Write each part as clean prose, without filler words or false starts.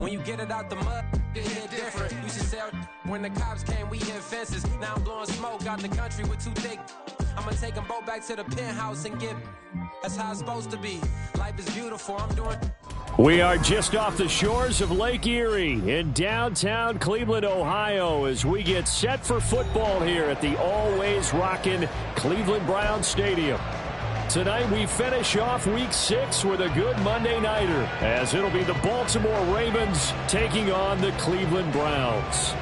When you get it out the mud, it hit different. You should sell when the cops came, we hit fences. Now I'm blowing smoke out the country with too thick. I'ma take them both back to the penthouse and get. That's how it's supposed to be. Life is beautiful. I'm doing. We are just off the shores of Lake Erie in downtown Cleveland, Ohio, as we get set for football here at the always rockin' Cleveland Browns Stadium. Tonight we finish off Week 6 with a good Monday nighter, as it'll be the Baltimore Ravens taking on the Cleveland Browns.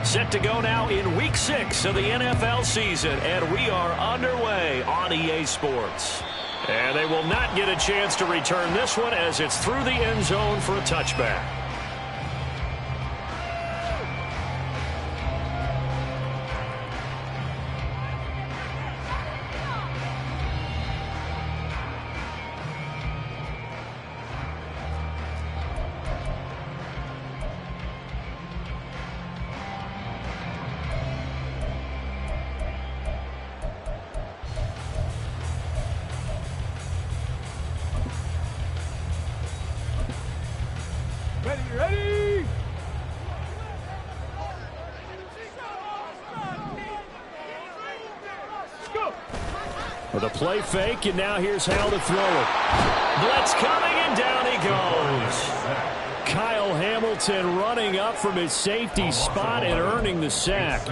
Set to go now in Week 6 of the NFL season, and we are underway on EA Sports. And they will not get a chance to return this one as it's through the end zone for a touchback. Ready! Go! With a play fake, and now here's how to throw it. Blitz coming, and down he goes. Kyle Hamilton running up from his safety spot and earning the sack.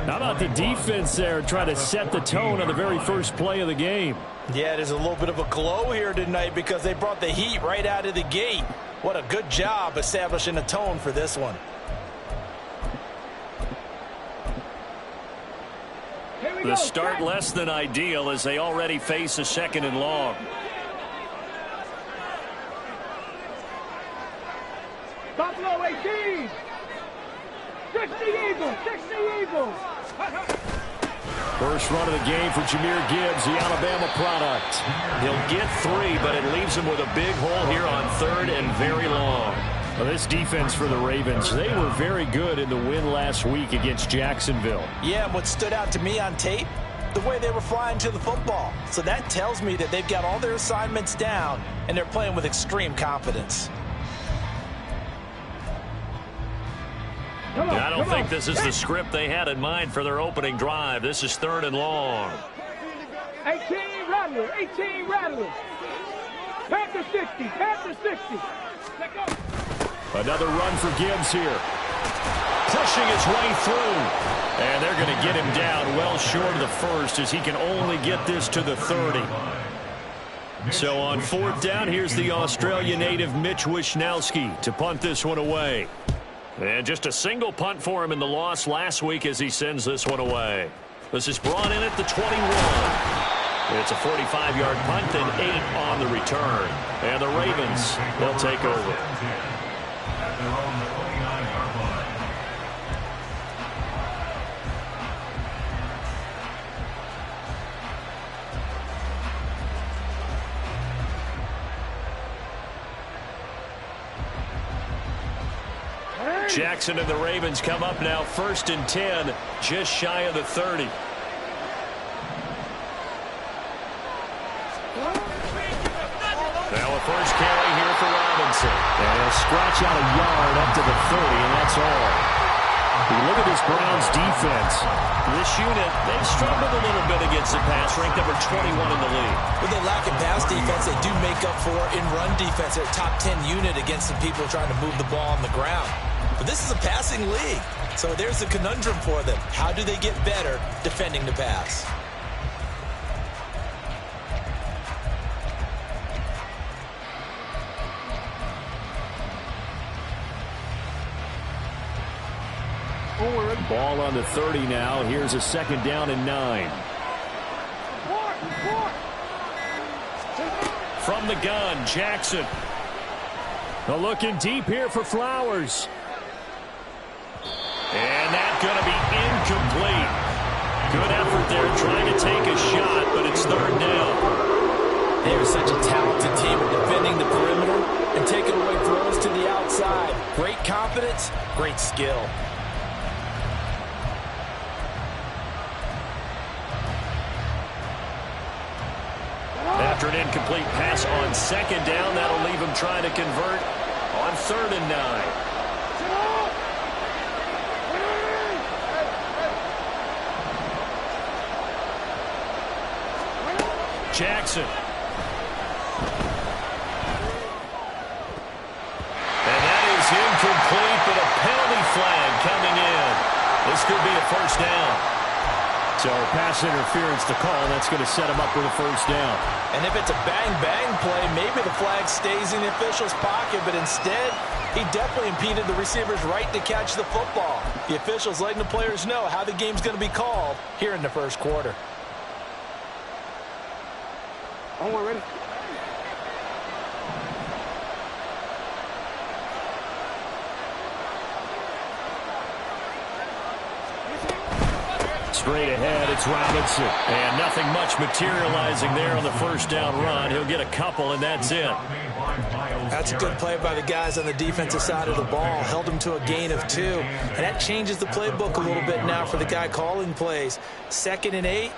How about the defense there trying to set the tone on the very first play of the game? Yeah, there's a little bit of a glow here tonight because they brought the heat right out of the gate. What a good job establishing a tone for this one. The start less than ideal as they already face a 2nd and long. Buffalo 18! 60 Eagles! 60 Eagles! First run of the game for Jahmyr Gibbs, the Alabama product. He'll get 3, but it leaves him with a big hole here on 3rd and very long. Well, this defense for the Ravens, they were very good in the win last week against Jacksonville. Yeah, and what stood out to me on tape, the way they were flying to the football. So that tells me that they've got all their assignments down, and they're playing with extreme confidence. I don't think this is the script they had in mind for their opening drive. This is 3rd and long. 18 Rattlers, 18 Rattlers. Panther 60, Panther 60. Another run for Gibbs here. Pushing his way through. And they're going to get him down well short of the first as he can only get this to the 30. So on 4th down, here's the Australia native Mitch Wishnowsky to punt this one away. And just a single punt for him in the loss last week as he sends this one away. This is brought in at the 21. It's a 45-yard punt and 8 on the return. And the Ravens, they'll take over. Jackson and the Ravens come up now 1st and 10, just shy of the 30. Now a first carry here for Robinson. And he'll scratch out a yard up to the 30, and that's all. You look at this Browns defense. This unit, they've struggled a little bit against the pass, ranked number 21 in the league. With their lack of pass defense, they do make up for in run defense. They're a top 10 unit against some people trying to move the ball on the ground. But this is a passing league, so there's a conundrum for them. How do they get better defending the pass? Ball on the 30 now. Here's a 2nd down and 9. From the gun, Jackson. Looking deep here for Flowers. And that's going to be incomplete. Good effort there trying to take a shot, but it's third down. They're such a talented team at defending the perimeter and taking away throws to the outside. Great confidence, great skill. After an incomplete pass on second down, that'll leave him trying to convert on 3rd and 9. Jackson. And that is incomplete, but a penalty flag coming in. This could be a first down. So pass interference to call, and that's going to set him up with a first down. And if it's a bang-bang play, maybe the flag stays in the official's pocket, but instead, he definitely impeded the receiver's right to catch the football. The official's letting the players know how the game's going to be called here in the first quarter. Ready? Straight ahead, it's Robinson. And nothing much materializing there on the first down run. He'll get a couple, and that's it. That's a good play by the guys on the defensive side of the ball. Held him to a gain of 2. And that changes the playbook a little bit now for the guy calling plays. 2nd and 8.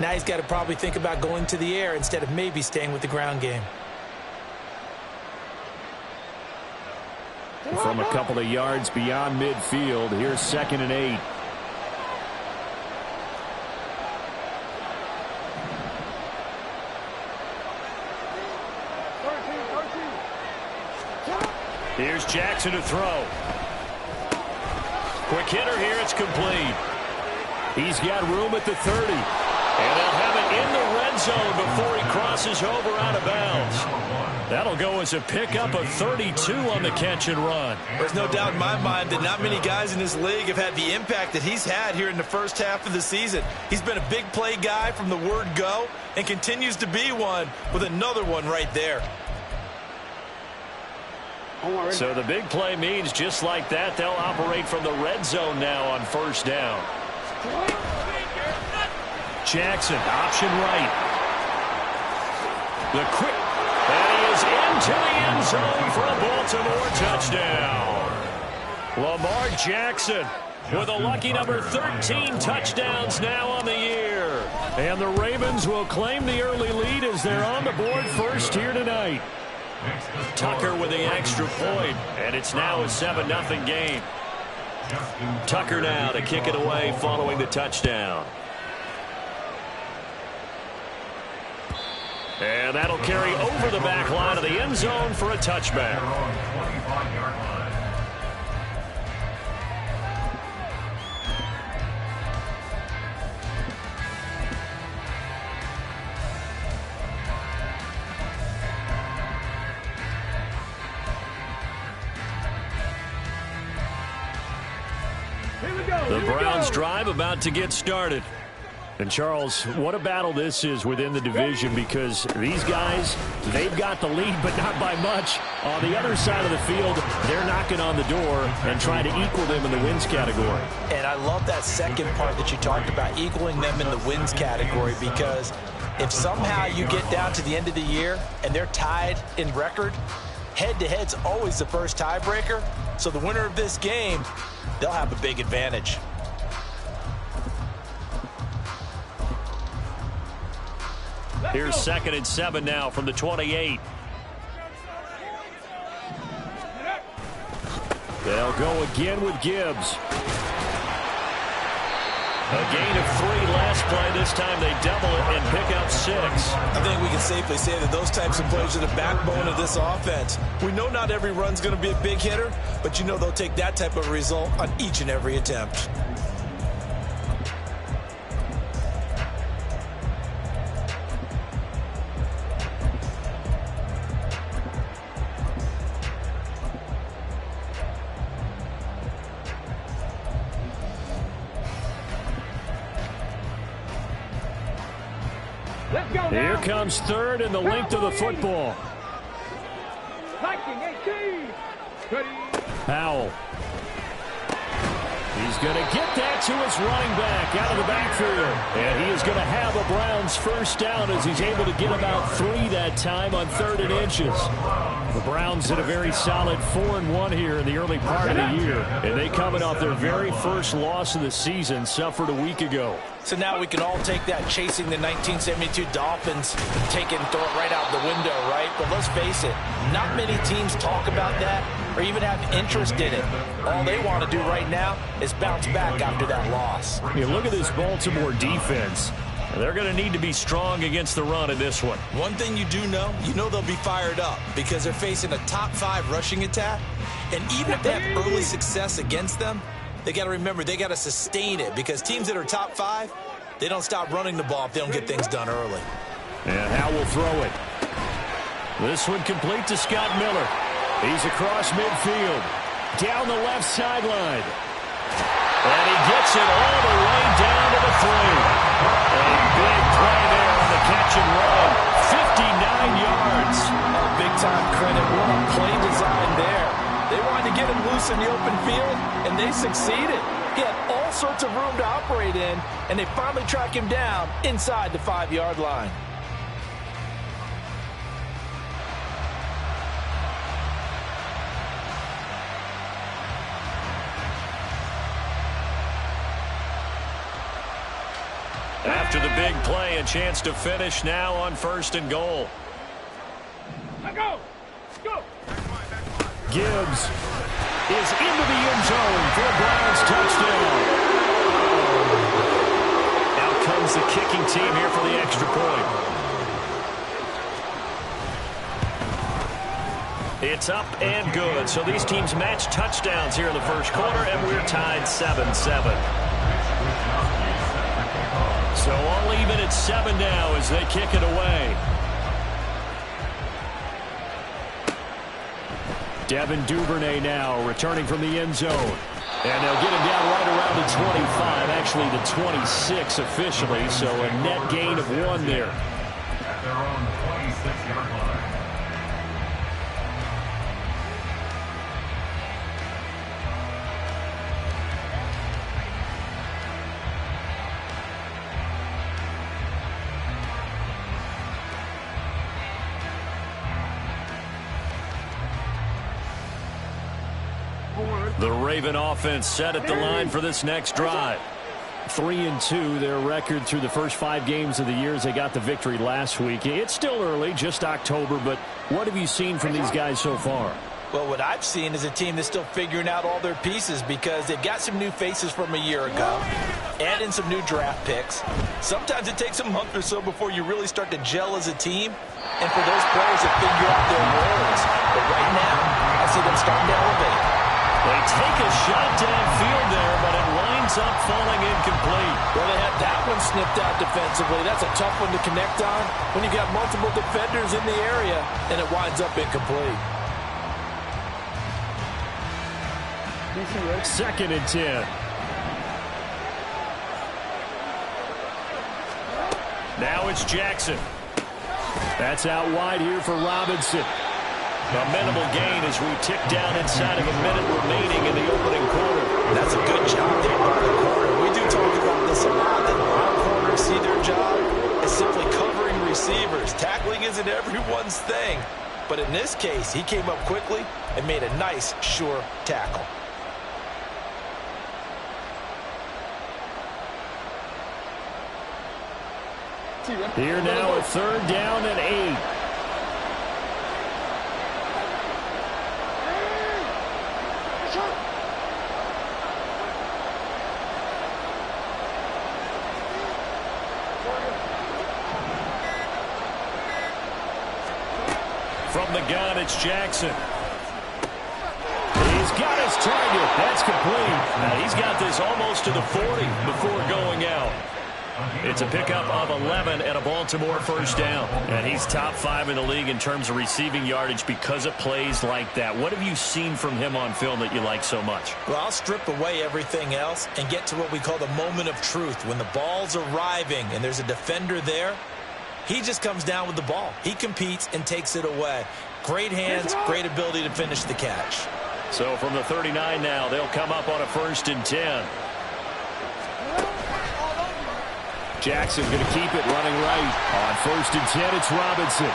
Now he's got to probably think about going to the air instead of maybe staying with the ground game. From a couple of yards beyond midfield, here's 2nd and 8. Here's Jackson to throw. Quick hitter here, it's complete. He's got room at the 30. And they'll have it in the red zone before he crosses over out of bounds. That'll go as a pickup of 32 on the catch and run. There's no doubt in my mind that not many guys in this league have had the impact that he's had here in the first half of the season. He's been a big play guy from the word go and continues to be one with another one right there. So the big play means just like that, they'll operate from the red zone now on first down. Jackson, option right. The quick, and he is into the end zone for a Baltimore touchdown. Lamar Jackson with a lucky number 13 touchdowns now on the year. And the Ravens will claim the early lead as they're on the board first here tonight. Tucker with the extra point, and it's now a 7-0 game. Tucker now to kick it away following the touchdown. And that'll carry over the back line of the end zone for a touchback. The Browns drive about to get started. And, Charles, what a battle this is within the division, because these guys, they've got the lead, but not by much. On the other side of the field, they're knocking on the door and trying to equal them in the wins category. And I love that second part that you talked about, equaling them in the wins category, because if somehow you get down to the end of the year and they're tied in record, head-to-head's always the first tiebreaker. So the winner of this game, they'll have a big advantage. Here's 2nd and 7 now from the 28. They'll go again with Gibbs. A gain of 3 last play. This time they double it and pick up 6. I think we can safely say that those types of plays are the backbone of this offense. We know not every run's going to be a big hitter, but you know they'll take that type of result on each and every attempt. Here comes 3rd and the length of the football. Powell. He's He's going to get that to his running back out of the backfield. And he is going to have a Browns first down as he's able to get about 3 that time on 3rd and inches. The Browns did a very solid 4-1 here in the early part of the year. And they coming off their very first loss of the season, suffered a week ago. So now we can all take that chasing the 1972 Dolphins, take it and throw it right out the window, right? But let's face it, not many teams talk about that or even have interest in it. All they want to do right now is bounce back after that loss. You look at this Baltimore defense. They're going to need to be strong against the run in this one. One thing you do know, they'll be fired up because they're facing a top 5 rushing attack. And even if they have early success against them, they got to remember they got to sustain it because teams that are top 5, they don't stop running the ball if they don't get things done early. And Howe will throw it. This one complete to Scott Miller. He's across midfield, down the left sideline. And he gets it all the way down to the 3. A big play there on the catch and run. 59 yards. Big-time credit. What a play design there. They wanted to get him loose in the open field, and they succeeded. He had all sorts of room to operate in, and they finally track him down inside the 5-yard line. After the big play, a chance to finish now on 1st and goal. Go! Gibbs is into the end zone for a Browns touchdown. Out comes the kicking team here for the extra point. It's up and good. So these teams match touchdowns here in the first quarter, and we're tied 7-7. So all even at 7 now as they kick it away. Devin Duvernay now returning from the end zone. And they'll get him down right around the 25, actually the 26 officially, so a net gain of 1 there. At their own 26-yard line. The Raven offense set at the line for this next drive. 3-2, their record through the first 5 games of the year as they got the victory last week. It's still early, just October, but what have you seen from these guys so far? Well, what I've seen is a team that's still figuring out all their pieces because they've got some new faces from a year ago, add in some new draft picks. Sometimes it takes a month or so before you really start to gel as a team, and for those players to figure out their roles. But right now, I see them starting to elevate. They take a shot downfield there, but it winds up falling incomplete. Well, they had that one snipped out defensively. That's a tough one to connect on when you got multiple defenders in the area, and it winds up incomplete. 2nd and 10. Now it's Jackson. That's out wide here for Robinson. A minimal gain as we tick down inside of a minute remaining in the opening quarter. That's a good job there by the corner. We do talk about this a lot, that a lot of corners see their job as simply covering receivers. Tackling isn't everyone's thing. But in this case, he came up quickly and made a nice, sure tackle. Here now, a 3rd down and 8. From the gun, it's Jackson. He's got his target. That's complete. Now he's got this almost to the 40 before going out. It's a pickup of 11 and a Baltimore first down. And he's top 5 in the league in terms of receiving yardage because of plays like that. What have you seen from him on film that you like so much? Well, I'll strip away everything else and get to what we call the moment of truth. When the ball's arriving and there's a defender there, he just comes down with the ball. He competes and takes it away. Great hands, great ability to finish the catch. So from the 39 now, they'll come up on a 1st and 10. Jackson going to keep it running right. On 1st and 10, it's Robinson.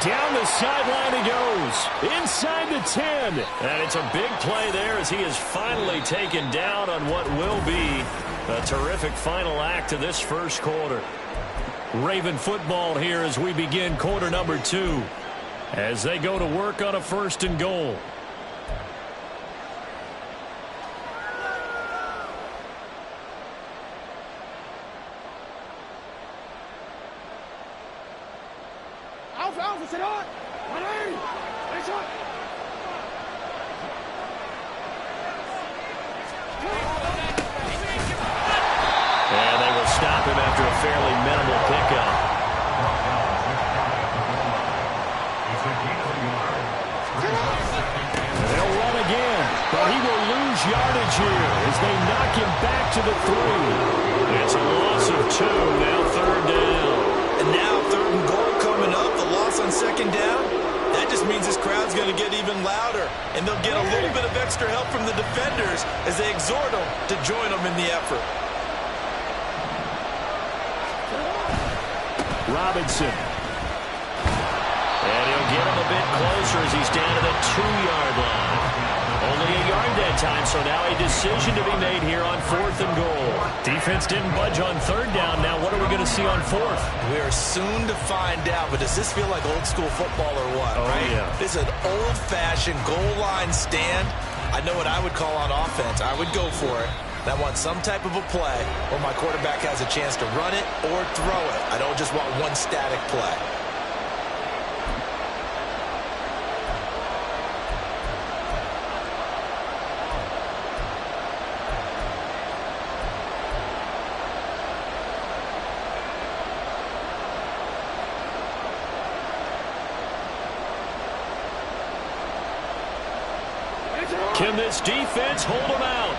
Down the sideline he goes. Inside the 10. And it's a big play there as he is finally taken down on what will be a terrific final act of this first quarter. Raven football here as we begin quarter number 2. As they go to work on a 1st and goal. And they will stop him after a fairly minimal pickup. They'll run again, but he will lose yardage here as they knock him back to the 3. It's a loss of 2, now 3rd down. And now 3rd and goal coming up, the loss on 2nd down. That just means this crowd's going to get even louder, and they'll get a little bit of extra help from the defenders as they exhort them to join them in the effort. Robinson. And he'll get him a bit closer as he's down to the 2-yard line. Only a yard that time, so now a decision to be made here on 4th and goal. Defense didn't budge on 3rd down. Now what are we going to see on 4th? We are soon to find out, but does this feel like old school football or what, right? Yeah. This is an old-fashioned goal line stand. I know what I would call on offense. I would go for it. I want some type of a play where my quarterback has a chance to run it or throw it. I don't just want one static play. Can this defense hold them out?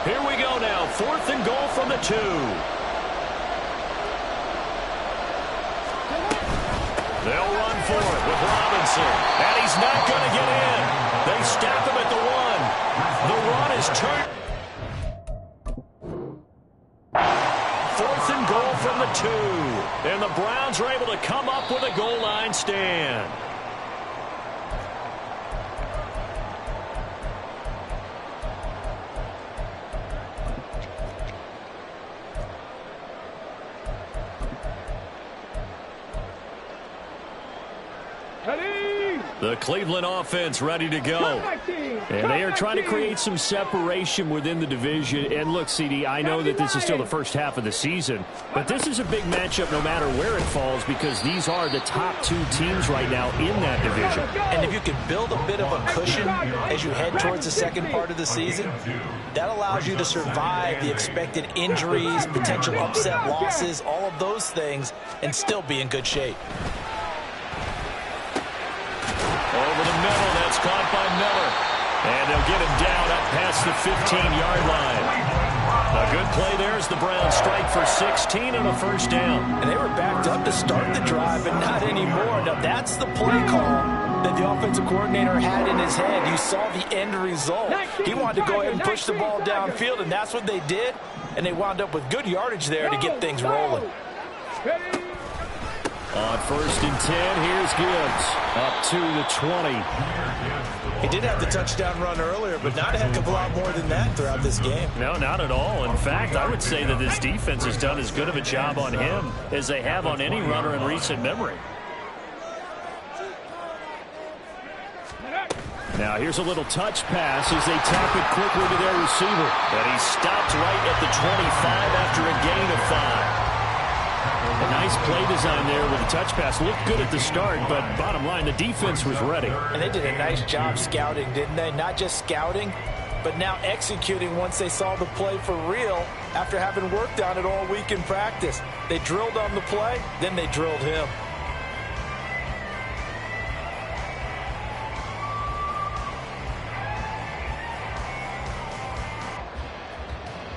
Here we go now. 4th and goal from the 2. They'll run for it with Robinson. And he's not going to get in. They stop him at the 1. The run is turned. 4th and goal from the 2. And the Browns are able to come up with a goal line stand. The Cleveland offense ready to go. And they are trying to create some separation within the division. And look, CD, I know that this is still the first half of the season, but this is a big matchup no matter where it falls because these are the top 2 teams right now in that division. And if you can build a bit of a cushion as you head towards the second part of the season, that allows you to survive the expected injuries, potential upset losses, all of those things, and still be in good shape. Over the middle, that's caught by Miller. And they'll get him down up past the 15-yard line. A good play there as the Browns strike for 16 and a 1st down. And they were backed up to start the drive, but not anymore. Now, that's the play call that the offensive coordinator had in his head. You saw the end result. He wanted to go ahead and push the ball downfield, and that's what they did. And they wound up with good yardage there to get things rolling. On 1st and 10, here's Gibbs up to the 20. He did have the touchdown run earlier, but not a heck of a lot more than that throughout this game. No, not at all. In fact, I would say that this defense has done as good of a job on him as they have on any runner in recent memory. Now here's a little touch pass as they tap it quickly to their receiver. And he stopped right at the 25 after a gain of 5. A nice play design there with a touch pass. Looked good at the start, but bottom line, the defense was ready. And they did a nice job scouting, didn't they? Not just scouting, but now executing once they saw the play for real after having worked on it all week in practice. They drilled on the play, then they drilled him.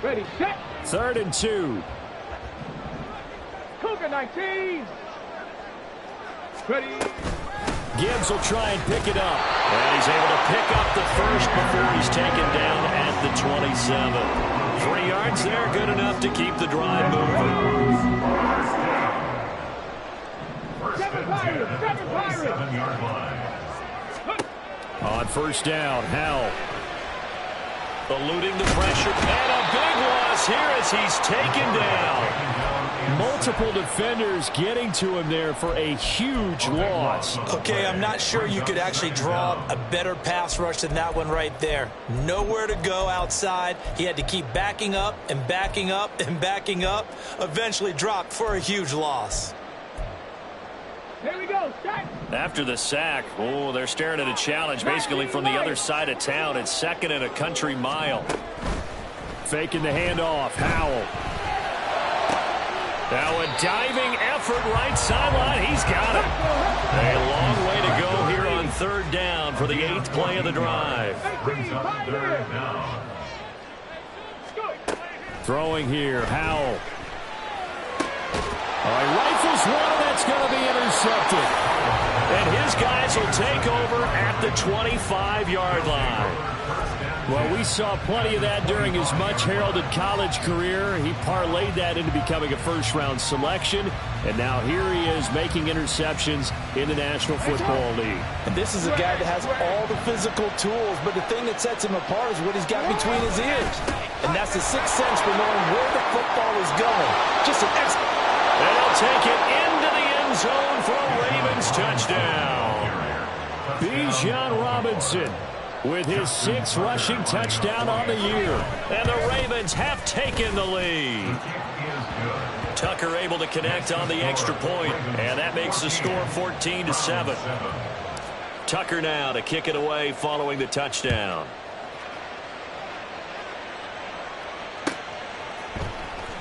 Ready, set. 3rd and 2. Cougar 19. Ready. Gibbs will try and pick it up. And he's able to pick up the first before he's taken down at the 27. 3 yards there, good enough to keep the drive moving. Seven Pirates. 7-yard line. On first down, Howell. Eluding the pressure, and a big loss here as he's taken down. Multiple defenders getting to him there for a huge loss. Okay, I'm not sure you could actually draw a better pass rush than that one right there. Nowhere to go outside. He had to keep backing up and backing up and backing up. Eventually dropped for a huge loss. Here we go. Set. After the sack, oh, they're staring at a challenge basically from the other side of town. It's 2nd and a country mile. Faking the handoff, Howell. Now a diving effort right sideline. He's got it. A long way to go here on 3rd down for the 8th play of the drive. Brings up 3rd down. Throwing here, Howell. All right, rifles one, and that's going to be intercepted. And his guys will take over at the 25-yard line. Well, we saw plenty of that during his much-heralded college career. He parlayed that into becoming a first-round selection, and now here he is making interceptions in the National Football League. And this is a guy that has all the physical tools, but the thing that sets him apart is what he's got between his ears. And that's the sixth sense for knowing where the football is going. Just an excellent... And he'll take it into the end zone for a Ravens touchdown. Bijan Robinson with his 6th rushing touchdown on the year. And the Ravens have taken the lead. Tucker able to connect on the extra point, and that makes the score 14-7. Tucker now to kick it away following the touchdown.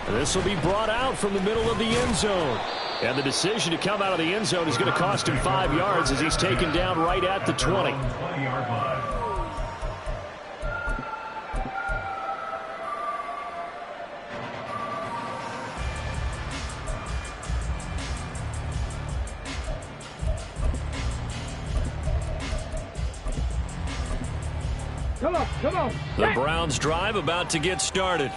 This will be brought out from the middle of the end zone. And the decision to come out of the end zone is going to cost him 5 yards as he's taken down right at the 20. 20-yard line. Come on. The Browns drive about to get started.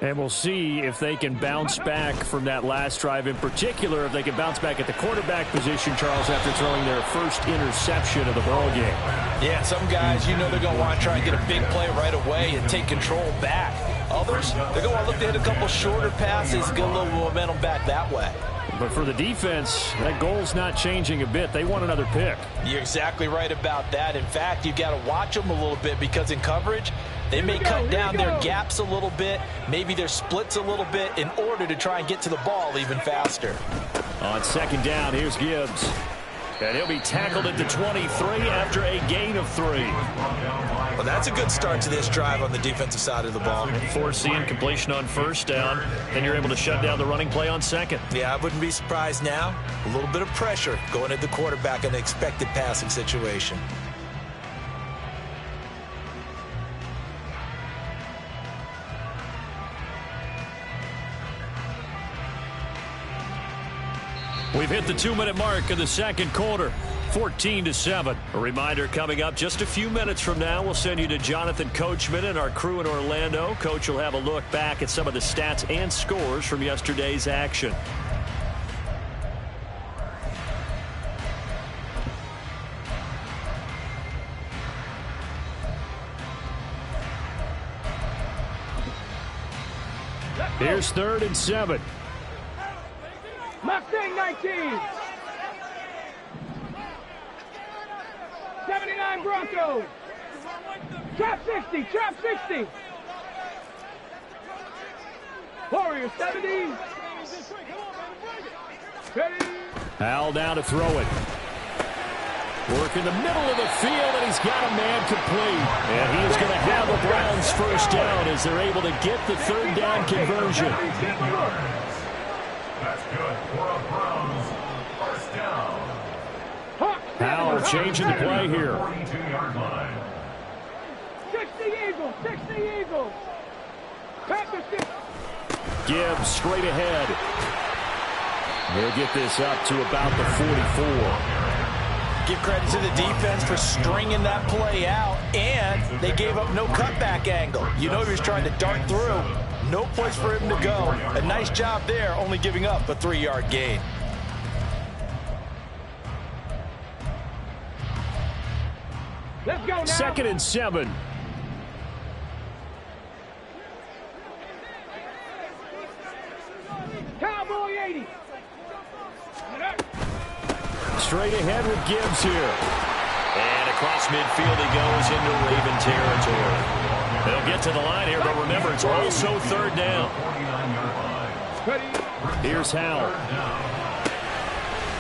And we'll see if they can bounce back from that last drive. In particular, if they can bounce back at the quarterback position, Charles, after throwing their first interception of the ball game. Yeah, some guys, you know they're going to want to try and get a big play right away and take control back. Others, they're going to want to look to hit a couple shorter passes, get a little momentum back that way. But for the defense, that goal's not changing a bit. They want another pick. You're exactly right about that. In fact, you've got to watch them a little bit because in coverage, they may cut down their gaps a little bit, maybe their splits a little bit in order to try and get to the ball even faster. On 2nd down, here's Gibbs. And he'll be tackled at the 23 after a gain of 3. Well, that's a good start to this drive on the defensive side of the ball. Force the incompletion on 1st down, then you're able to shut down the running play on 2nd. Yeah, I wouldn't be surprised now. A little bit of pressure going at the quarterback in an expected passing situation. We've hit the 2-minute mark of the 2nd quarter, 14-7. A reminder coming up just a few minutes from now, we'll send you to Jonathan Coachman and our crew in Orlando. Coach will have a look back at some of the stats and scores from yesterday's action. Here's 3rd and 7. Mustang 19. 79 Broncos. Trap 60. Warriors 70. Ready. Howell down to throw it. Work in the middle of the field, and he's got a man complete. And he is going to have the Browns 1st down as they're able to get the 3rd down conversion. That's good for a Browns 1st down. Howell changing the play here. 42-yard line. 60 Eagles. Packers 60. Gibbs straight ahead. He'll get this up to about the 44. Give credit to the defense for stringing that play out, and they gave up no cutback angle. You know he was trying to dart through. No place for him to go. A nice job there, only giving up a 3-yard gain. Let's go now. 2nd and 7. Cowboy 80. Straight ahead with Gibbs here. And across midfield he goes into Raven territory. They'll get to the line here, but remember, it's also 3rd down. Here's Howell.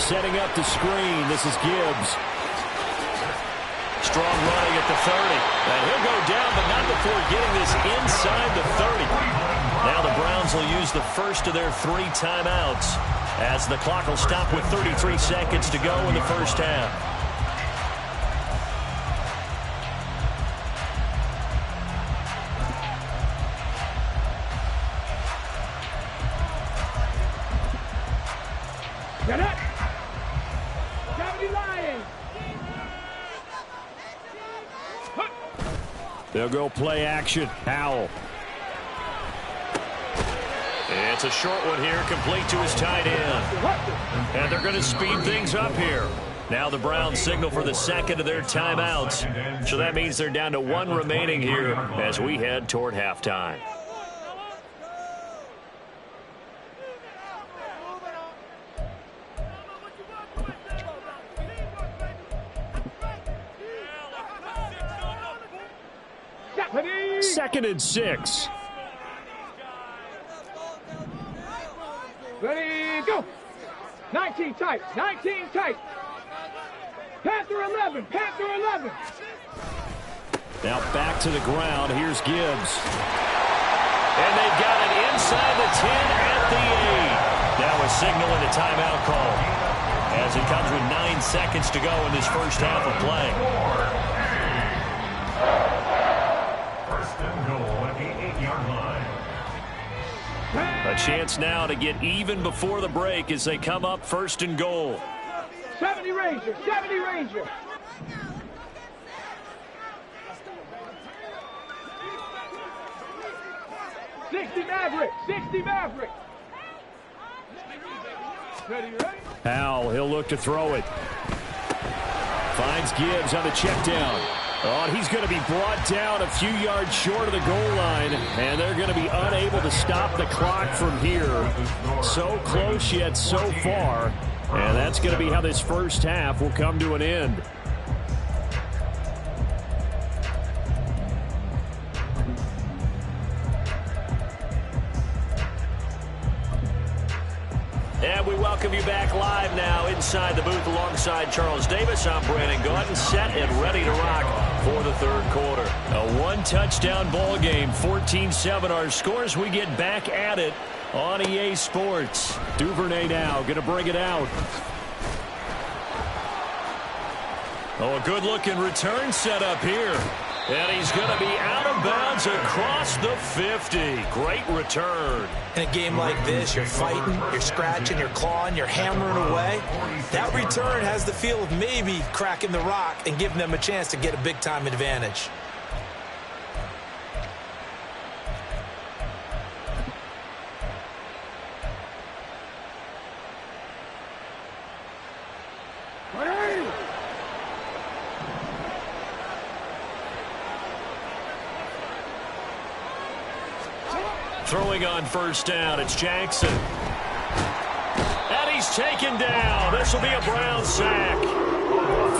Setting up the screen. This is Gibbs. Strong running at the 30. And he'll go down, but not before getting this inside the 30. Now the Browns will use the first of their 3 timeouts, as the clock will stop with 33 seconds to go in the first half. Get it. 70 Lions. They'll go play action. Howell. It's a short one here, complete to his tight end. And they're going to speed things up here. Now the Browns signal for the second of their timeouts. So that means they're down to 1 remaining here as we head toward halftime. Second and 6. Ready, go. 19 tight. 19 tight. Panther 11. Panther 11. Now back to the ground. Here's Gibbs. And they've got it inside the 10 at the 8. Now a signal and a timeout call, as it comes with 9 seconds to go in this first half of play. First and goal at the 8-yard line. A chance now to get even before the break as they come up 1st and goal. 70 Ranger. 70 Ranger. '60 Maverick. 60 Maverick. Ready, ready? Howell, he'll look to throw it. Finds Gibbs on the check down. Oh, and he's going to be brought down a few yards short of the goal line, and they're going to be unable to stop the clock from here. So close yet so far, and that's going to be how this first half will come to an end. And we welcome you back live now inside the booth alongside Charles Davis. I'm Brandon Gaudin, set and ready to rock for the 3rd quarter. A 1-touchdown ball game, 14-7 our scores. We get back at it on EA Sports. Duvernay now going to bring it out. Oh, a good-looking return set up here. And he's going to be out of bounds across the 50. Great return. In a game like this, you're fighting, you're scratching, you're clawing, you're hammering away. That return has the feel of maybe cracking the rock and giving them a chance to get a big-time advantage. Throwing on 1st down, it's Jackson. And he's taken down. This will be a Brown sack.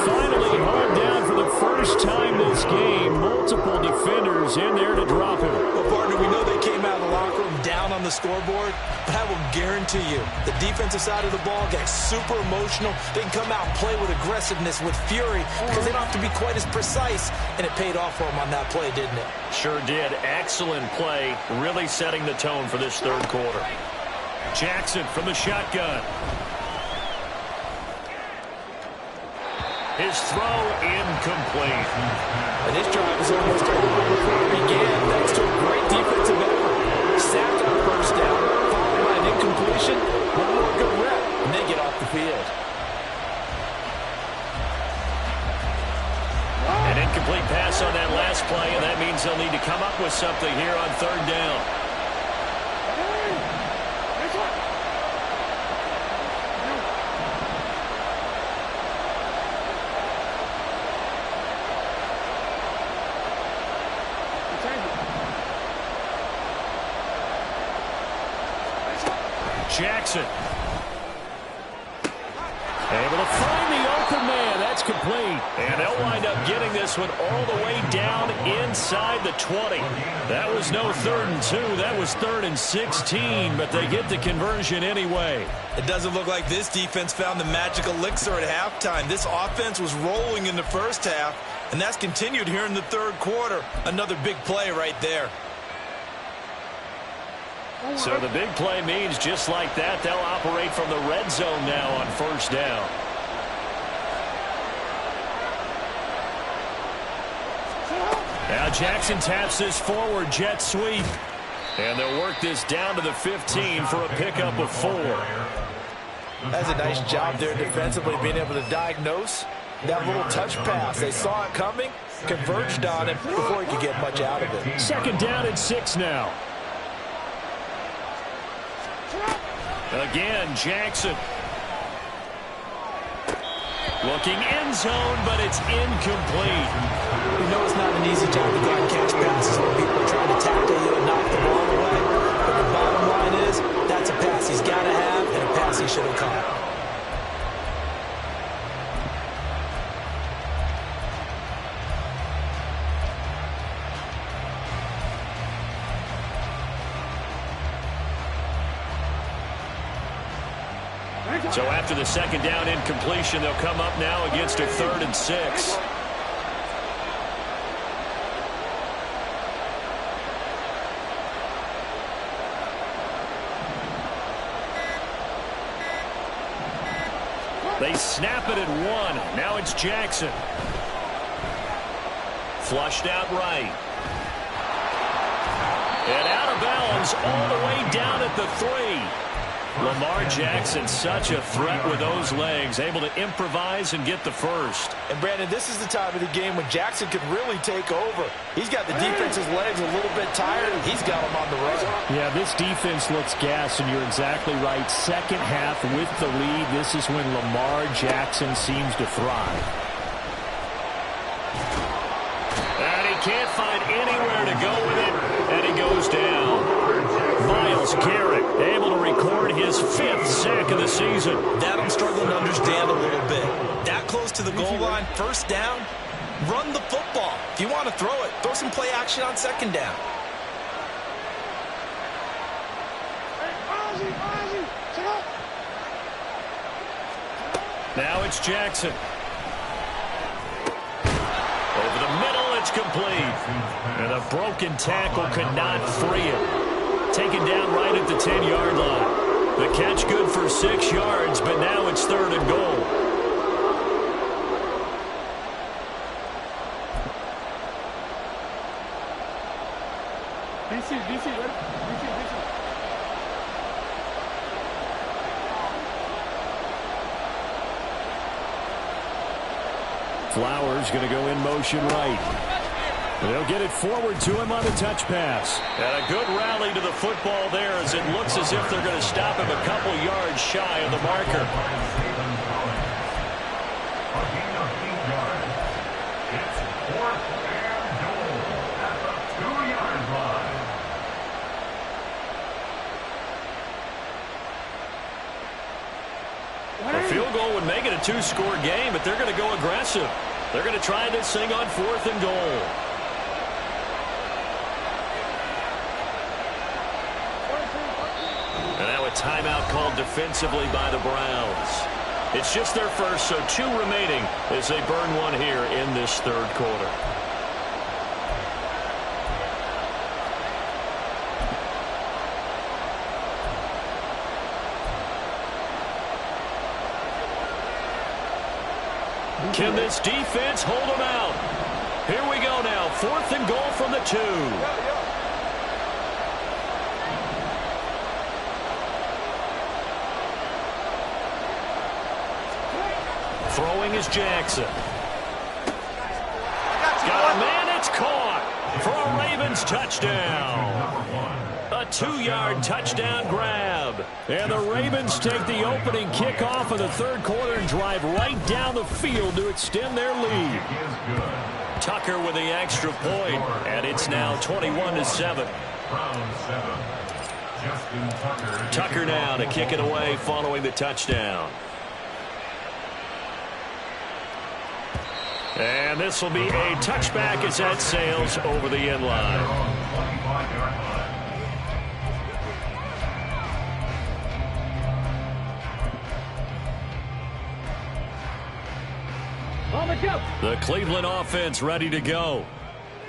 Finally hauled down for the first time this game. Multiple defenders in there to drop him. Well, partner, we know they came out of the locker room down on the scoreboard, but I will guarantee you the defensive side of the ball gets super emotional. They can come out and play with aggressiveness, with fury, because they don't have to be quite as precise, and it paid off for them on that play, didn't it? Sure did. Excellent play, really setting the tone for this 3rd quarter. Jackson from the shotgun. His throw incomplete. And this drive is almost over. Began thanks to a great defensive effort. Sack on 1st down, followed by an incompletion. One more good rep, and they get off the field. Jackson. Able to find the open man. That's complete. And they'll wind up getting this one all the way down inside the 20. That was no 3rd and 2. That was 3rd and 16, but they get the conversion anyway. It doesn't look like this defense found the magic elixir at halftime. This offense was rolling in the first half, and that's continued here in the third quarter. Another big play right there. So the big play means just like that, they'll operate from the red zone now on 1st down. Now Jackson taps this forward jet sweep. And they'll work this down to the 15 for a pickup of 4. That's a nice job there defensively, being able to diagnose that little touch pass. They saw it coming, converged on it before he could get much out of it. 2nd down and 6 now. Again, Jackson. Looking end zone, but it's incomplete. We know it's not an easy job to go out and catch passes when people are trying to tackle you and knock the ball away. But the bottom line is, that's a pass he's got to have and a pass he should have caught. So after the 2nd down incompletion, they'll come up now against a 3rd and 6. They snap it at 1. Now it's Jackson. Flushed out right. And out of bounds all the way down at the 3. Lamar Jackson, such a threat with those legs, able to improvise and get the first. And Brandon, this is the time of the game when Jackson could really take over. He's got the defense's legs a little bit tired, and he's got them on the run. Yeah, this defense looks gassed, and you're exactly right. 2nd half with the lead, this is when Lamar Jackson seems to thrive. And he can't find anywhere to go with it, and he goes down. Myles Garrett able to record his 5th sack of the season. That I'm struggling to understand a little bit. That close to the goal line, 1st down, run the football. If you want to throw it, throw some play action on 2nd down. Now it's Jackson. Over the middle, it's complete. And a broken tackle could not free it. Taken down right at the 10-yard line. The catch good for 6 yards, but now it's 3rd and goal. DC. Flowers going to go in motion right. They'll get it forward to him on the touch pass. And a good rally to the football there as it looks as if they're going to stop him a couple yards shy of the marker. It's 4th and goal at the 2-yard line. A field goal would make it a 2-score game, but they're going to go aggressive. They're going to try this thing on 4th and goal. And now a timeout called defensively by the Browns. It's just their first, so 2 remaining as they burn one here in this 3rd quarter. Can this defense hold them out? Here we go now. 4th and goal from the 2. Throwing is Jackson. Got a man, it's caught for a Ravens touchdown. A 2-yard touchdown grab. And the Ravens take the opening kickoff of the 3rd quarter and drive right down the field to extend their lead. Tucker with the extra point, and it's now 21-7. Tucker now to kick it away following the touchdown. And this will be a touchback as that sails over the end line. The Cleveland offense ready to go.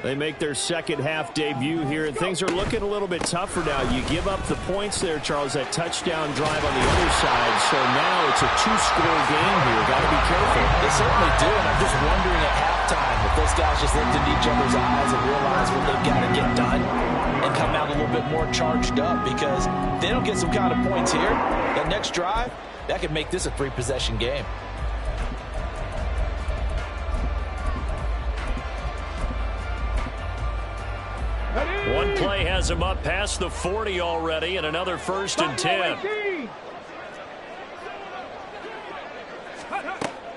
They make their second half debut here, and things are looking a little bit tougher now. You give up the points there, Charles, that touchdown drive on the other side. So now it's a two-score game here. Got to be careful. They certainly do, and I'm just wondering at halftime if those guys just looked into each other's eyes and realize what they've got to get done and come out a little bit more charged up, because if they don't get some kind of points here, that next drive, that could make this a three-possession game. One play has him up past the 40 already, and another 1st and 10.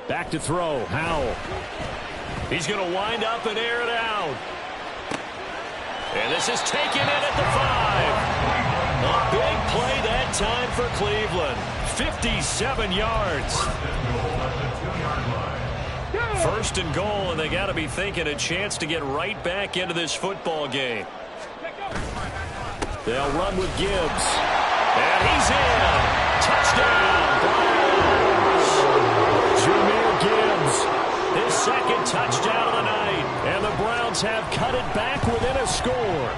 Back to throw, Howell. He's going to wind up and air it out. And this is taken in at the 5. A big play that time for Cleveland. 57 yards. 1st and goal, and they got to be thinking a chance to get right back into this football game. They'll run with Gibbs. And he's in. Touchdown, Browns. Jahmyr Gibbs, his second touchdown of the night. And the Browns have cut it back within a score.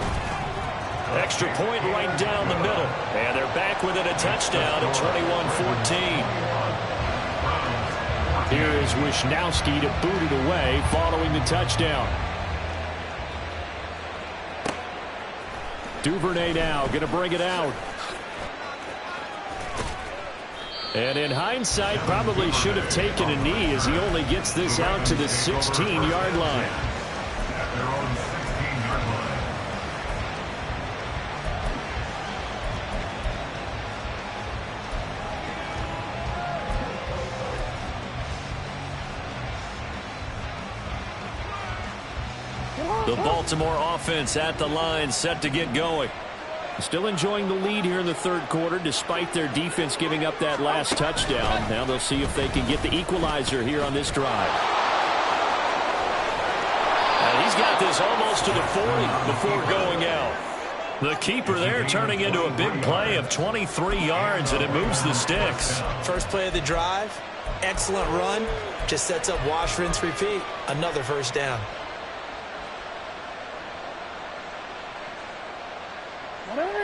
Extra point right down the middle. And they're back within a touchdown at 21-14. Here is Wisnowski to boot it away following the touchdown. Duvernay now going to bring it out. And in hindsight, probably should have taken a knee as he only gets this out to the 16-yard line. The Baltimore offense at the line, set to get going. Still enjoying the lead here in the third quarter, despite their defense giving up that last touchdown. Now they'll see if they can get the equalizer here on this drive. And he's got this almost to the 40 before going out. The keeper there turning into a big play of 23 yards, and it moves the sticks. First play of the drive, excellent run. Just sets up wash, rinse, repeat. Another first down.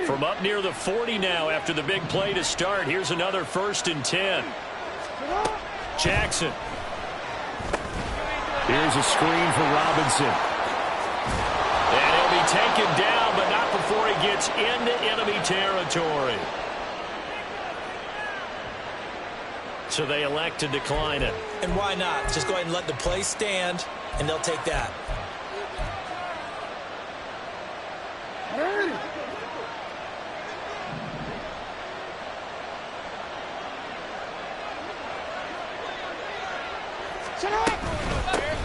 From up near the 40 now after the big play to start. Here's another 1st and 10. Jackson. Here's a screen for Robinson. And he'll be taken down, but not before he gets into enemy territory. So they elect to decline it. And why not? Just go ahead and let the play stand, and they'll take that.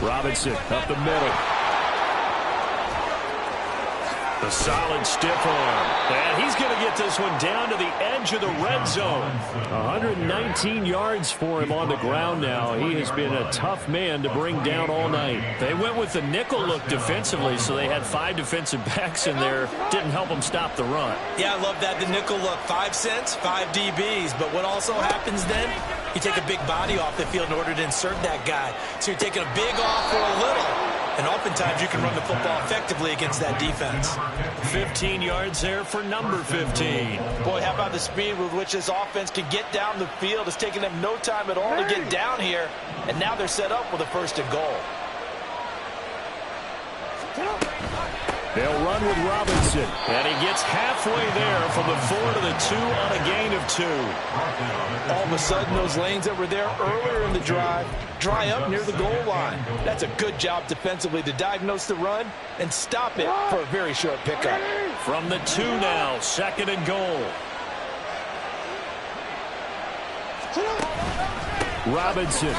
Robinson up the middle. The solid stiff arm. And he's going to get this one down to the edge of the red zone. 119 yards for him on the ground now. He has been a tough man to bring down all night. They went with the nickel look defensively, so they had 5 defensive backs in there. Didn't help them stop the run. Yeah, I love that. The nickel look. 5 cents, 5 DBs. But what also happens then, you take a big body off the field in order to insert that guy. So you're taking a big off for a little. And oftentimes you can run the football effectively against that defense. 15 yards there for number 15. Boy, how about the speed with which this offense can get down the field? It's taking them no time at all to get down here. And now they're set up with a 1st and goal. They'll run with Robinson. And he gets halfway there from the 4 to the 2 on a gain of 2. All of a sudden, those lanes that were there earlier in the drive dry up near the goal line. That's a good job defensively to diagnose the run and stop it for a very short pickup. From the 2 now, 2nd and goal. Robinson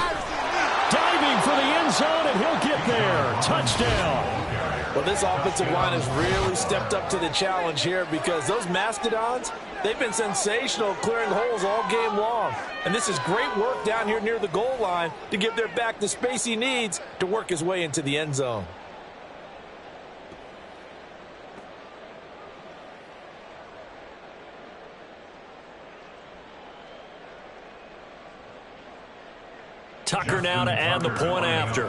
diving for the end zone, and he'll get there. Touchdown. Well, this offensive line has really stepped up to the challenge here because those Mastodons, they've been sensational clearing holes all game long. And this is great work down here near the goal line to give their back the space he needs to work his way into the end zone. Tucker now to add the point after.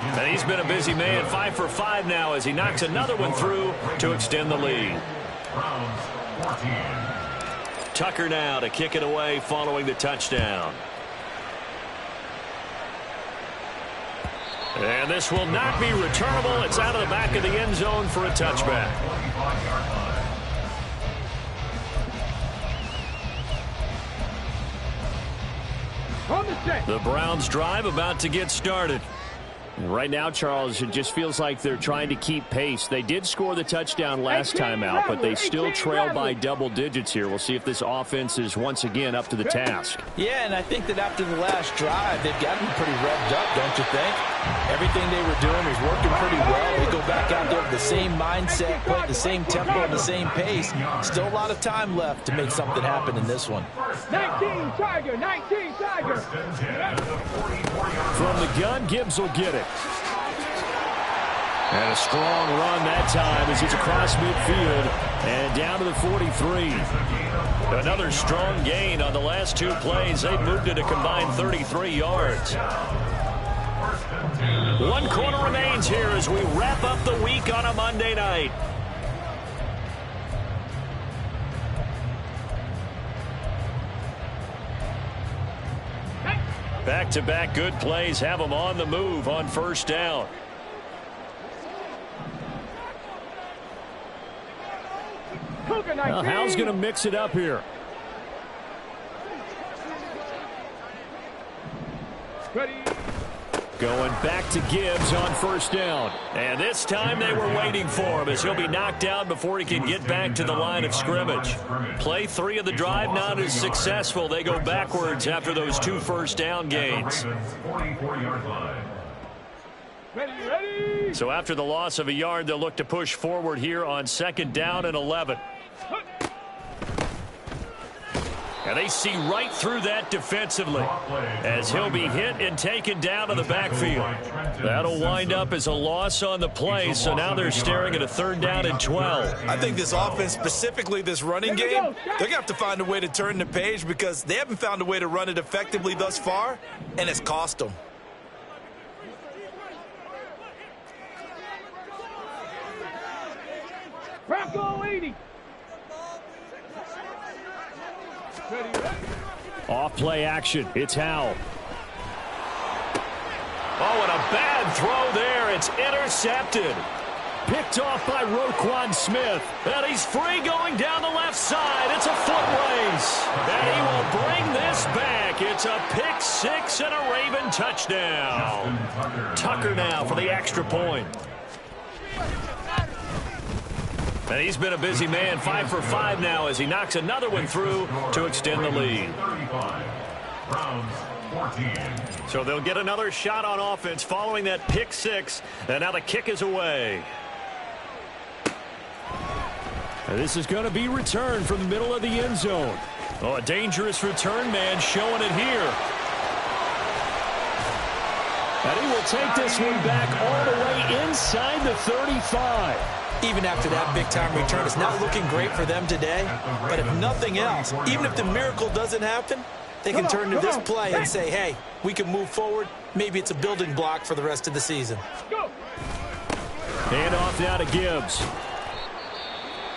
And he's been a busy man, 5 for 5 now as he knocks another one through to extend the lead. Tucker now to kick it away following the touchdown. And this will not be returnable. It's out of the back of the end zone for a touchback. The Browns drive about to get started. Right now, Charles, it just feels like they're trying to keep pace. They did score the touchdown last time out, but they still trail by double digits here. We'll see if this offense is once again up to the task. Yeah, and I think that after the last drive, they've gotten pretty revved up, don't you think? Everything they were doing was working pretty well. They go back out there with the same mindset, play the same tempo, and the same pace. Still a lot of time left to make something happen in this one. 19 Tiger, 19 Tiger. From the gun, Gibbs will get it. And a strong run that time as he's across midfield and down to the 43. Another strong gain on the last two plays. They've moved it a combined 33 yards. One quarter remains here as we wrap up the week on a Monday night. Back-to-back good plays have them on the move on first down. Well, Hal's going to mix it up here. Ready. Going back to Gibbs on first down. And this time they were waiting for him as he'll be knocked down before he can get back to the line of scrimmage. Play 3 of the drive not as successful. They go backwards after those 2 first down gains. Ready. So after the loss of a yard, they'll look to push forward here on 2nd down and 11. And they see right through that defensively as he'll be hit and taken down to the backfield. That'll wind up as a loss on the play, so now they're staring at a 3rd down and 12. I think this offense, specifically this running game, they're going to have to find a way to turn the page because they haven't found a way to run it effectively thus far, and it's cost them. Bronco 80. Ready. Off play action. It's Howell. Oh, and a bad throw there. It's intercepted. Picked off by Roquan Smith. And he's free going down the left side. It's a foot race. And he will bring this back. It's a pick 6 and a Raven touchdown. Tucker now for the extra point. And he's been a busy man, 5 for 5 now as he knocks another one through to extend the lead. So they'll get another shot on offense following that pick 6, and now the kick is away. And this is going to be returned from the middle of the end zone. Oh, a dangerous return man showing it here. And he will take this one back all the way inside the 35. Even after that big-time return, it's not looking great for them today. But if nothing else, even if the miracle doesn't happen, they can turn to this play and say, hey, we can move forward. Maybe it's a building block for the rest of the season. Hand off now to Gibbs.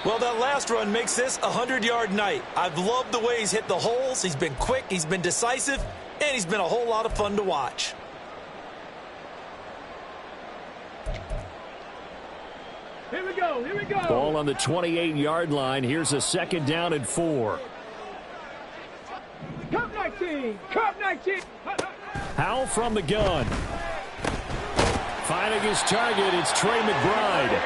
Well, that last run makes this a 100-yard night. I've loved the way he's hit the holes. He's been quick, he's been decisive, and he's been a whole lot of fun to watch. Here we go. Here we go. Ball on the 28-yard line. Here's a 2nd down and 4. Cup 19. Cup 19. Howell from the gun. Finding his target, it's Trey McBride.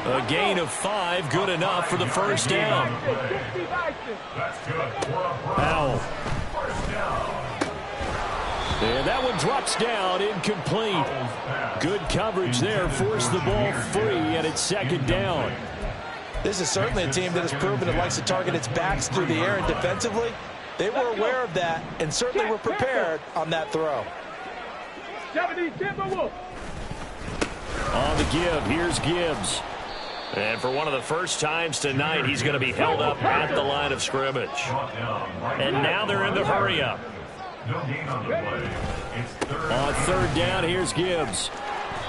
A gain of 5, good enough for the first down. Howell. And that one drops down, incomplete. Good coverage there, forced the ball free, and it's second down. This is certainly a team that has proven it likes to target its backs through the air, and defensively, they were aware of that and certainly were prepared on that throw. 70 Timberwolves. On the give, here's Gibbs. And for one of the first times tonight, he's going to be held up at the line of scrimmage. And now they're in the hurry-up. No gain on the play. It's On third down, here's Gibbs.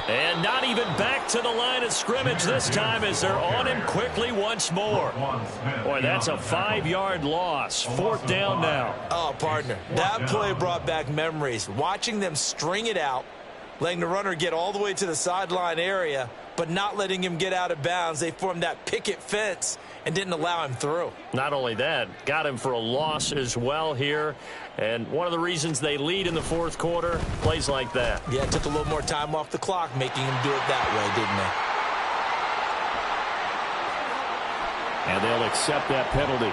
And not even back to the line of scrimmage this time as they're on him quickly once more. Boy, that's a 5-yard loss. Fourth down now. Oh, partner, that play brought back memories. Watching them string it out, letting the runner get all the way to the sideline area, but not letting him get out of bounds. They formed that picket fence and didn't allow him through. Not only that, got him for a loss as well here. And one of the reasons they lead in the fourth quarter, plays like that. Yeah, it took a little more time off the clock, making him do it that way, didn't they? And they'll accept that penalty.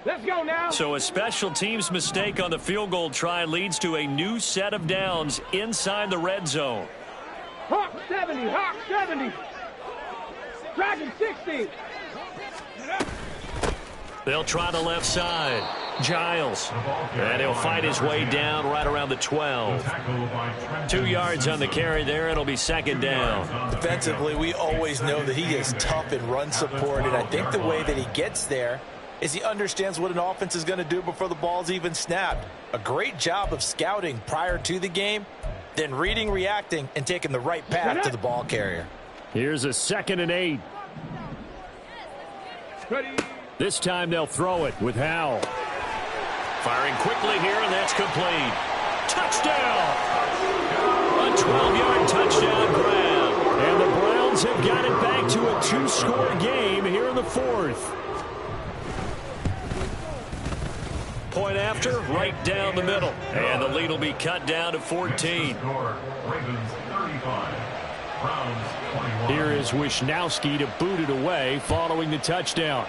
Let's go now. So a special teams mistake on the field goal try leads to a new set of downs inside the red zone. Hawk 70, Hawk 70. Dragon 60. They'll try the left side. Giles. And he'll fight his way down right around the 12. 2 yards on the carry there. It'll be second down. Defensively, we always know that he is tough in run support, and I think the way that he gets there is he understands what an offense is going to do before the ball's even snapped. A great job of scouting prior to the game, then reading, reacting, and taking the right path to the ball carrier. Here's a 2nd and 8. Ready. This time they'll throw it with Howell. Firing quickly here, and that's complete. Touchdown! A 12-yard touchdown grab. And the Browns have got it back to a 2-score game here in the fourth. Point after, right down the middle. And the lead will be cut down to 14. Ravens 35. Browns 21. Here is Wisnowski to boot it away following the touchdown.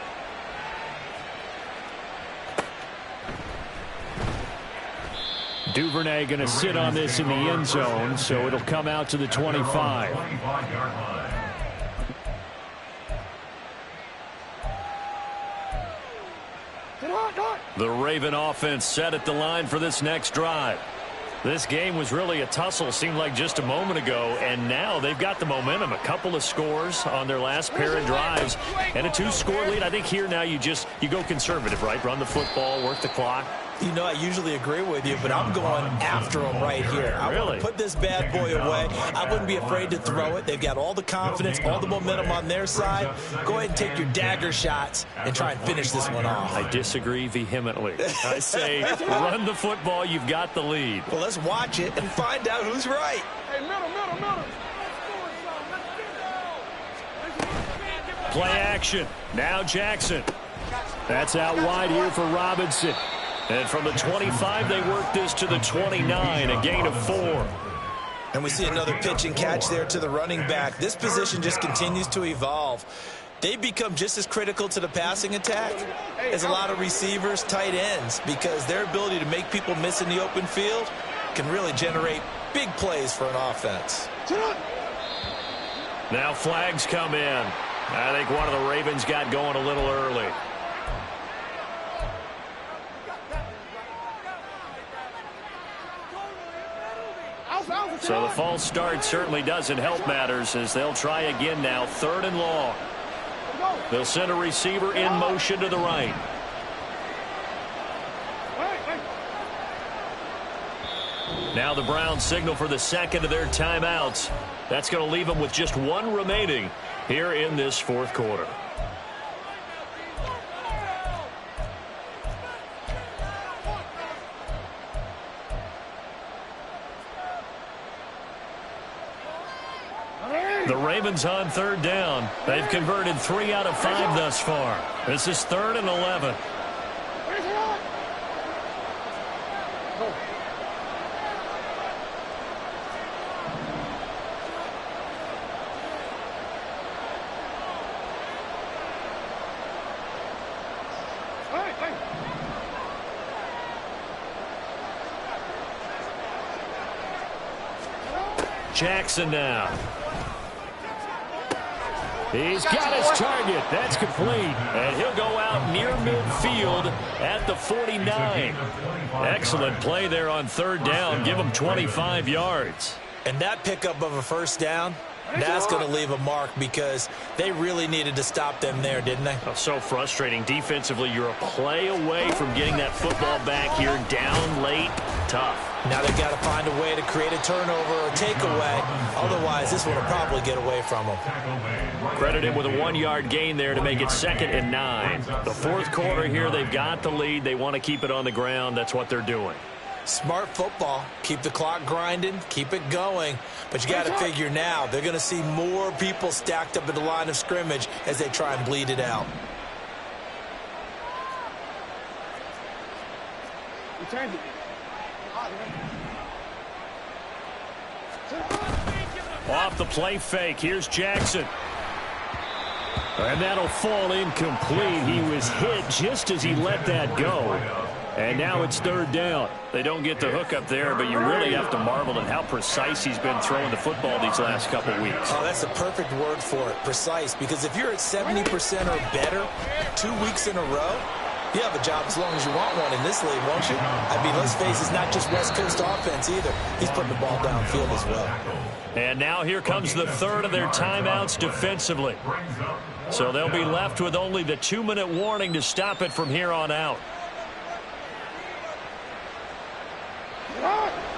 Duvernay going to sit on this in the end zone, so it'll come out to the 25. 25-yard line. The Raven offense set at the line for this next drive. This game was really a tussle, seemed like just a moment ago, and now they've got the momentum. A couple of scores on their last pair of drives and a 2-score lead. I think here now you go conservative, right? Run the football, work the clock. You know, I usually agree with you, but I'm going after them right here. I want to put this bad boy away. I wouldn't be afraid to throw it. They've got all the confidence, all the momentum on their side. Go ahead and take your dagger shots and try and finish this one off. I disagree vehemently. I say run the football. You've got the lead. Well, let's watch it and find out who's right. Hey, middle. Play action. Now Jackson. That's out wide here for Robinson. And from the 25, they work this to the 29, a gain of 4. And we see another pitch and catch there to the running back. This position just continues to evolve. They've become just as critical to the passing attack as a lot of receivers, tight ends, because their ability to make people miss in the open field can really generate big plays for an offense. Now flags come in. I think one of the Ravens got going a little early. So the false start certainly doesn't help matters as they'll try again now. 3rd and long. They'll send a receiver in motion to the right. Now the Browns signal for the second of their timeouts. That's going to leave them with just 1 remaining here in this fourth quarter. The Ravens on third down. They've converted 3 out of 5 thus far. This is 3rd and 11. Jackson now. He's got his target. That's complete. And he'll go out near midfield at the 49. Excellent play there on third down. Give him 25 yards. And that pickup of a first down, that's going to leave a mark because they really needed to stop them there, didn't they? Oh, so frustrating. Defensively, you're a play away from getting that football back here. Down late, tough. Now they've got to find a way to create a turnover or takeaway. Otherwise, this one will probably get away from them. Credited with a 1-yard gain there to make it 2nd and 9. The 4th quarter here, they've got the lead. They want to keep it on the ground. That's what they're doing. Smart football. Keep the clock grinding. Keep it going. But you got to figure now they're going to see more people stacked up at the line of scrimmage as they try and bleed it out. Off the play fake. Here's Jackson. And that'll fall incomplete. He was hit just as he let that go. And now it's 3rd down. They don't get the hook up there, but you really have to marvel at how precise he's been throwing the football these last couple weeks. Oh, that's the perfect word for it, precise. Because if you're at 70% or better 2 weeks in a row, you have a job as long as you want one in this league, won't you? I mean, let's face it, it's not just West Coast offense either. He's putting the ball downfield as well. And now here comes the 3rd of their timeouts defensively. So they'll be left with only the 2-minute warning to stop it from here on out.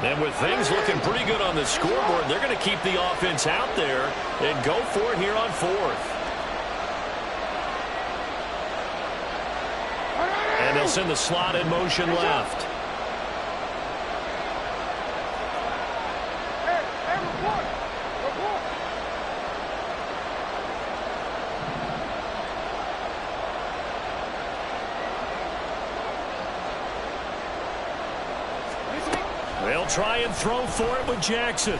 And with things looking pretty good on the scoreboard, they're going to keep the offense out there and go for it here on 4th. And they'll send the slot in motion left. They'll try and throw for it with Jackson.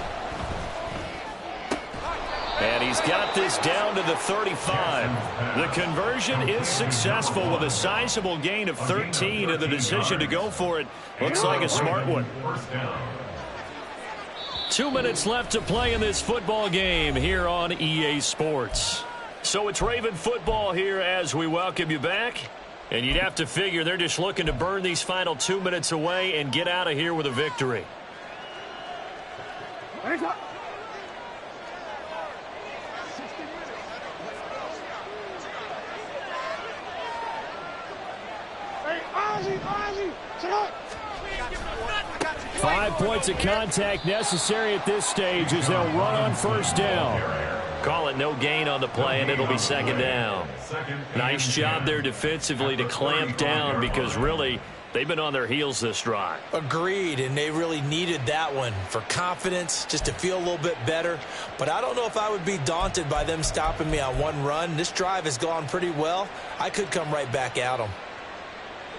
And he's got this down to the 35. The conversion is successful with a sizable gain of 13, and the decision to go for it looks like a smart one. 2 minutes left to play in this football game here on EA Sports. So it's Raven football here as we welcome you back. And you'd have to figure they're just looking to burn these final 2 minutes away and get out of here with a victory. Five points of contact necessary at this stage as they'll run on first down. Call it no gain on the play, and it'll be 2nd down. Nice job there defensively to clamp down because really they've been on their heels this drive. Agreed, and they really needed that one for confidence, just to feel a little bit better. But I don't know if I would be daunted by them stopping me on one run. This drive has gone pretty well. I could come right back at them.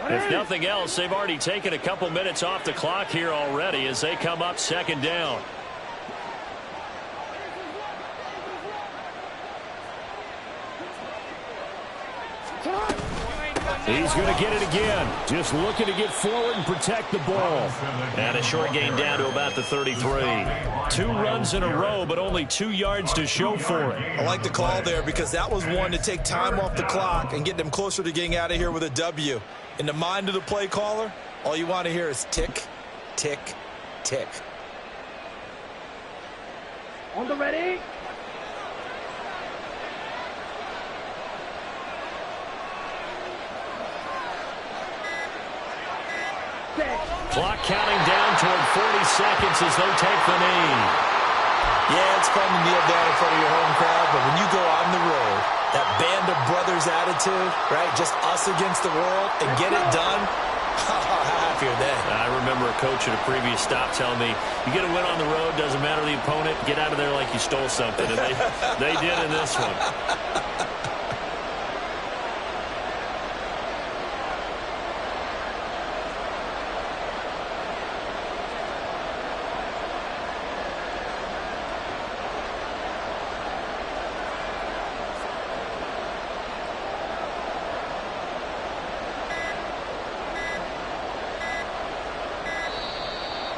If nothing else, they've already taken a couple minutes off the clock here already as they come up 2nd down. He's going to get it again. Just looking to get forward and protect the ball. And a short gain down to about the 33. 2 runs in a row, but only 2 yards to show for it. I like the call there because that was one to take time off the clock and get them closer to getting out of here with a W. In the mind of the play caller, all you want to hear is tick, tick, tick. On the ready. Clock counting down toward 40 seconds as they take the knee. Yeah, it's fun to kneel down in front of your home crowd, but when you go on the road, that band of brothers attitude, right, just us against the world, and get it done, how happy are they? I remember remember a coach at a previous stop telling me, you get a win on the road, doesn't matter the opponent, get out of there like you stole something. And they did in this one.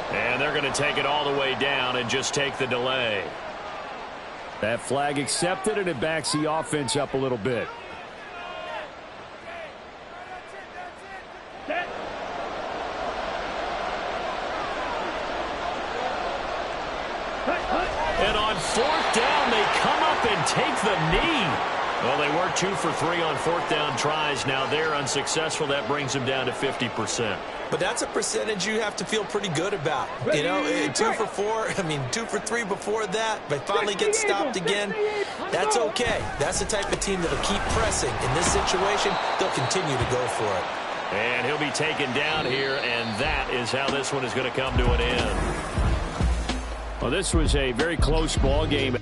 And they're going to take it all the way down and just take the delay. That flag accepted, and it backs the offense up a little bit. And on fourth down, they come up and take the knee. Well, they were 2 for 3 on fourth down tries. Now they're unsuccessful. That brings them down to 50%. But that's a percentage you have to feel pretty good about. You know, 2 for 4, 2 for 3 before that. They finally get stopped again. That's okay. That's the type of team that'll keep pressing. In this situation, they'll continue to go for it. And he'll be taken down here, and that is how this one is going to come to an end. Well, this was a very close ball game.